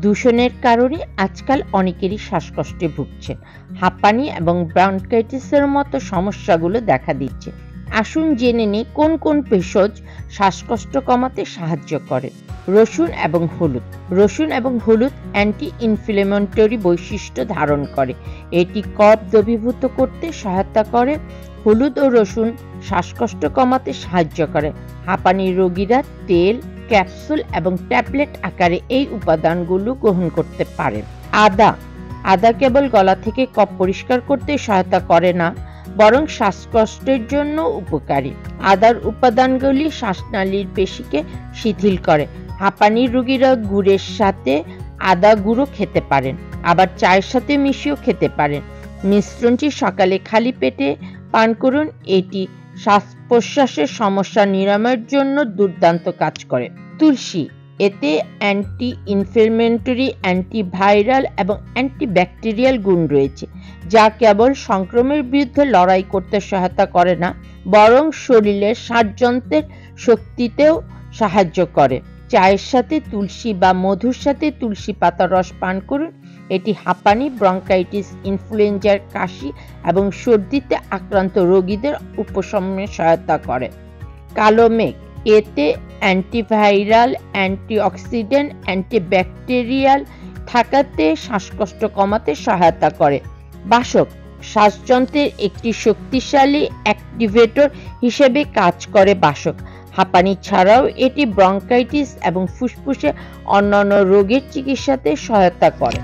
দূষণের কারণে আজকাল অনেকেরই শ্বাসকষ্টে ভুগছেন। হাঁপানি এবং ব্রঙ্কাইটিসের মতো সমস্যাগুলো দেখা দিচ্ছে। আসুন জেনে নিই কোন কোন ভেষজ শ্বাসকষ্ট কমাতে সাহায্য করে। রসুন এবং হলুদ। রসুন এবং হলুদ অ্যান্টি ইনফ্লেমেটরি বৈশিষ্ট্য ধারণ করে। এটি কফ দ্রবীভূত করতে সহায়তা করে। হলুদ ও রসুন শ্বাসকষ্ট কমাতে সাহায্য করে। হাঁপানি রোগীরা তেল, ক্যাপসুল এবং ট্যাবলেট আকারে এই উপাদানগুলো গ্রহণ করতে পারেন। আদা। আদা কেবল গলা থেকে কফ পরিষ্কার করতে সহায়তা করে না, বরং শ্বাসকষ্টের জন্য উপকারী। আদার উপাদানগুলি শ্বাসনালীর পেশিকে শিথিল করে। হাঁপানির রোগীরা গুড়ের সাথে আদা গুঁড়ো খেতে পারেন, আবার চায়ের সাথে মিশিয়েও খেতে পারেন। মিশ্রণটি সকালে খালি পেটে পান করুন। এটি শ্বাস প্রশ্বাসের সমস্যা নিরাময়ের জন্য দুর্দান্ত কাজ করে। তুলসী। এতে অ্যান্টি ইনফ্লেমেটরি, অ্যান্টিভাইরাল এবং অ্যান্টিব্যাকটেরিয়াল গুণ রয়েছে, যা কেবল সংক্রমণের বিরুদ্ধে লড়াই করতে সহায়তা করে না, বরং শরীরের শ্বাসযন্ত্রের শক্তিতেও সাহায্য করে। চায়ের সাথে তুলসী বা মধুর সাথে তুলসী পাতার রস পান করুন। এটি হাঁপানি, ব্রঙ্কাইটিস, ইনফ্লুয়েঞ্জার, কাশি এবং সর্দিতে আক্রান্ত রোগীদের উপশমনে সহায়তা করে। কালো মেঘ। এতে অ্যান্টিভাইরাল, অ্যান্টিঅক্সিডেন্ট, অ্যান্টিব্যাকটেরিয়াল থাকাতে শ্বাসকষ্ট কমাতে সহায়তা করে। বাসক। শ্বাসযন্ত্রের একটি শক্তিশালী অ্যাক্টিভেটর হিসেবে কাজ করে বাসক। হাঁপানি ছাড়াও এটি ব্রঙ্কাইটিস এবং ফুসফুসে অন্যান্য রোগের চিকিৎসাতে সহায়তা করে।